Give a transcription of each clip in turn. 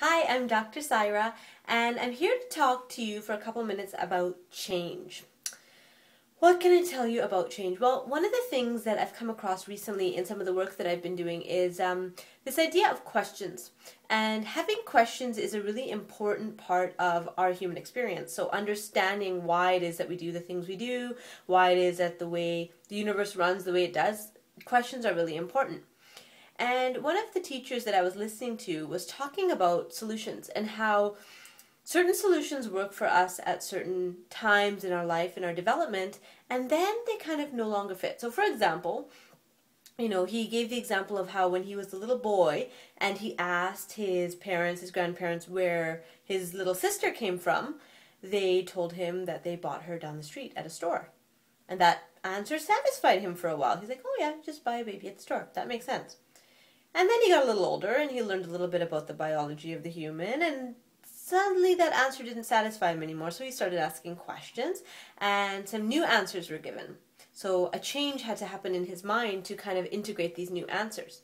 Hi, I'm Dr. Syra, and I'm here to talk to you for a couple minutes about change. What can I tell you about change? Well, one of the things that I've come across recently in some of the work that I've been doing is this idea of questions. And having questions is a really important part of our human experience. So understanding why it is that we do the things we do, why it is that the way the universe runs the way it does, questions are really important. And one of the teachers that I was listening to was talking about solutions and how certain solutions work for us at certain times in our life, in our development, and then they kind of no longer fit. So for example, he gave the example of how when he was a little boy and he asked his parents, his grandparents, where his little sister came from, they told him that they bought her down the street at a store. And that answer satisfied him for a while. He's like, oh yeah, just buy a baby at the store. That makes sense. And then he got a little older and he learned a little bit about the biology of the human, and suddenly that answer didn't satisfy him anymore, so he started asking questions and some new answers were given. So a change had to happen in his mind to kind of integrate these new answers.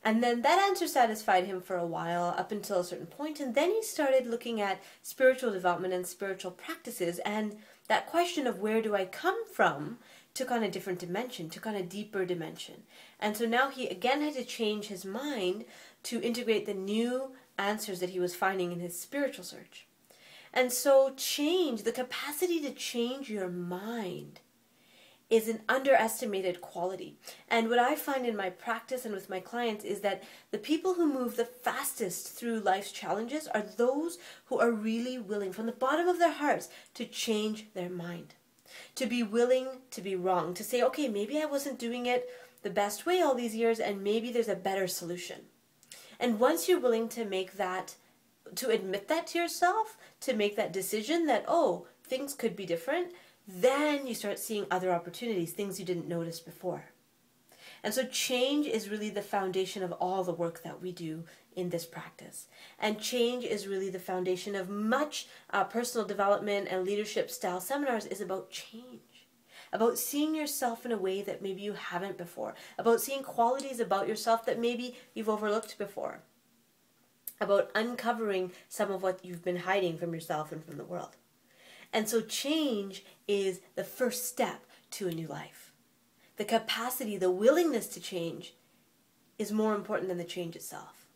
And then that answer satisfied him for a while up until a certain point, and then he started looking at spiritual development and spiritual practices, and that question of where do I come from took on a different dimension, took on a deeper dimension. And so now he again had to change his mind to integrate the new answers that he was finding in his spiritual search. And so change, the capacity to change your mind, is an underestimated quality. And what I find in my practice and with my clients is that the people who move the fastest through life's challenges are those who are really willing from the bottom of their hearts to change their mind. To be willing to be wrong, to say, okay, maybe I wasn't doing it the best way all these years and maybe there's a better solution. And once you're willing to make that, to admit that to yourself, to make that decision that, oh, things could be different, then you start seeing other opportunities, things you didn't notice before. And so change is really the foundation of all the work that we do in this practice. And change is really the foundation of much personal development and leadership style seminars is about change. About seeing yourself in a way that maybe you haven't before. About seeing qualities about yourself that maybe you've overlooked before. About uncovering some of what you've been hiding from yourself and from the world. And so change is the first step to a new life. The capacity, the willingness to change is more important than the change itself.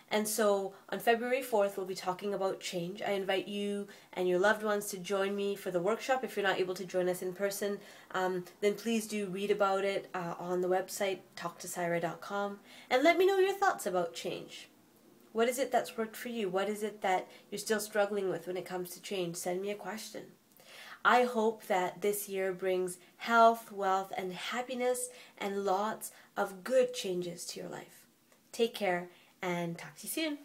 And so on February 4th, we'll be talking about change. I invite you and your loved ones to join me for the workshop. If you're not able to join us in person, then please do read about it on the website, talktosyra.com, and let me know your thoughts about change. What is it that's worked for you? What is it that you're still struggling with when it comes to change? Send me a question. I hope that this year brings health, wealth, and happiness and lots of good changes to your life. Take care and talk to you soon.